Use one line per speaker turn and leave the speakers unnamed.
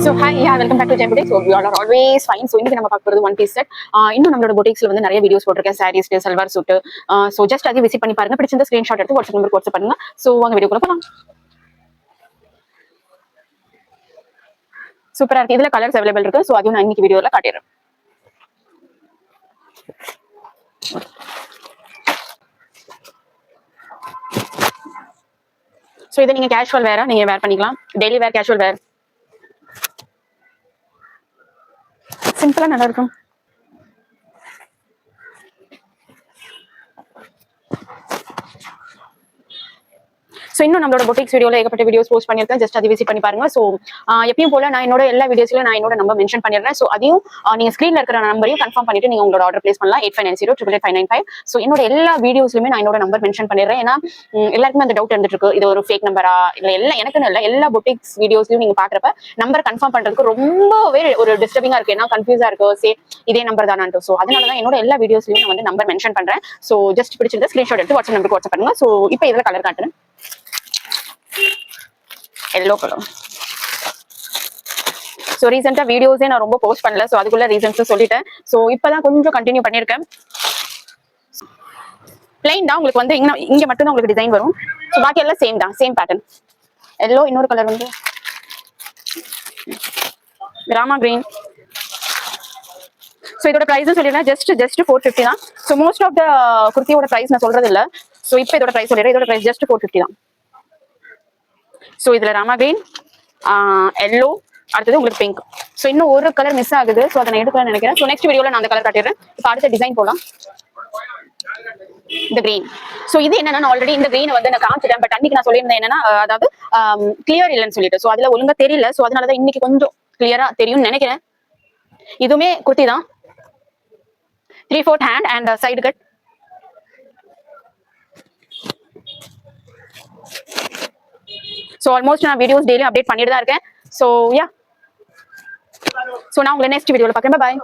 So hi, yeah, welcome back to Gem Boutique. So we all are always fine. So இன்னைக்கு நம்ம பார்க்க போறது one piece set. இன்னும் நம்மளோட boutiquesல வந்து நிறைய வீடியோஸ் போட்டிருக்கேன். sarees, salwar suit. So just அதை விசிட் பண்ணி பாருங்க. பிடிச்சிருந்தா ஸ்கிரீன்ஷாட் எடுத்து வாட்ஸ்அப் நம்பருக்கு வாட்ஸ்அப் பண்ணுங்க. So வாங்க வீடியோக்குள்ள போலாம். சூப்பரா இருக்கு. இதுல கலர்ஸ் அவைலபிள் இருக்கு. So அதையும் நான் இன்னைக்கு வீடியோல காட்டிடுறேன். So இதை நீங்க கேஷுவல் வேரா நீங்க வேர் பண்ணிக்கலாம். டெய்லி வேர், கேஷுவல் வேர். சிம்பிளா நல்லா இருக்கும். ஸோ இன்னும் நம்மளோட பொட்டிக்ஸ் வீடியோல ஏகப்பட்ட வீடியோஸ் போஸ்ட் பண்ணியிருக்கேன். ஜஸ்ட் அதை விசிட் பண்ணி பாருங்க. ஸோ எப்பயும் போல நான் என்னோட எல்லா வீடியோஸ்ல நான் என்னோட நம்பர் மென்ஷன் பண்ணிடுறேன். ஸோ அதையும் நீங்க ஸ்கிரீன்ல இருக்கிற நம்பரையும் கன்ஃபார்ம் பண்ணிட்டு நீங்க உங்களோட ஆர்டர் பிளேஸ் பண்ணலாம். 8590888595. ஸோ என்னோட எல்லா வீடியோஸ்லுமே நான் என்னோட நம்பர் மென்ஷன் பண்ணிடுறேன். ஏன்னா எல்லாருக்குமே அந்த டவுட் இருந்துட்டு இருக்கு, இது ஒரு ஃபேக் நம்பரா இல்ல எல்லாம் எனக்குன்னு இல்லை, எல்லா பொட்டிக்ஸ் வீடியோஸ்லயும் நீங்க பாக்குறப்ப நம்பர் கன்ஃபார்ம் பண்றதுக்கு ரொம்பவே ஒரு டிஸ்டர்பிங்கா இருக்கு, ஏன்னா கன்ஃபியூஸா இருக்கு, சே இதே நம்பர் தானான்ட்டு. ஸோ அதனாலதான் என்னோட எல்லா வீடியோஸ்லயும் நான் வந்து நம்பர் மென்ஷன் பண்றேன். ஸோ ஜஸ்ட் பிடிச்சிருந்தா ஸ்கிரீன்ஷாட் எடுத்து வாட்ஸ்அப் நம்பருக்கு வாட்ஸ்அப் பண்ணுங்க. ஸோ இப்போ இதுல கலர் காட்டுறேன். Yellow colour. ஸோ ரீசெண்டாக வீடியோஸே நான் ரொம்ப போஸ்ட் பண்ணல. ஸோ அதுக்குள்ள ரீசன்ஸ் சொல்லிட்டேன். ஸோ இப்போதான் கொஞ்சம் கண்டினியூ பண்ணியிருக்கேன். பிளைன் தான் உங்களுக்கு வந்து இங்க மட்டும் தான் உங்களுக்கு டிசைன் வரும். ஸோ பாக்கி எல்லாம் சேம் தான், சேம் பேட்டர்ன். எல்லோ, இன்னொரு கலர் வந்து ராமா கிரீன். ஸோ இதோட ப்ரைஸ் சொல்லிடுறேன், ஜஸ்ட் 450 தான். ஸோ மோஸ்ட் ஆஃப் த குர்த்தியோட ப்ரைஸ் நான் சொல்றது இல்லை. ஸோ இப்போ இதோட ப்ரைஸ் சொல்லிடுறேன். இதோட ப்ரைஸ் ஜஸ்ட் 450 தான். ஸோ இதுல ராமா கிரீன், எல்லோ, அடுத்தது உங்களுக்கு பிங்க். ஸோ இன்னும் ஒரு கலர் மிஸ் ஆகுது. ஸோ அதை நான் எடுக்கலாம்னு நினைக்கிறேன். ஸோ நெக்ஸ்ட் வீடியோல நான் அந்த கலர் காட்டிடுறேன். இப்போ அடுத்த டிசைன் போலாம். இந்த கிரீன். ஸோ இது என்னன்னா, நான் ஆல்ரெடி இந்த கிரீன் வந்து நான் காமிச்சிட்டேன். பட் அன்னைக்கு நான் சொல்லியிருந்தேன் என்னன்னா, அதாவது கிளியர் இல்லைன்னு சொல்லிட்டு. ஸோ அதுல ஒழுங்கா தெரியல. ஸோ அதனாலதான் இன்னைக்கு கொஞ்சம் கிளியரா தெரியும்னு நினைக்கிறேன். இதுவுமே குர்த்தி தான். 3/4 hand and side cut. So almost நான் வீடியோஸ் டெய்லி அப்டேட் பண்ணிட்டு தான் இருக்கேன். ஸோ யா, ஸோ நான் உங்களை நெக்ஸ்ட் வீடியோவில் பார்க்குறேன். பாய்.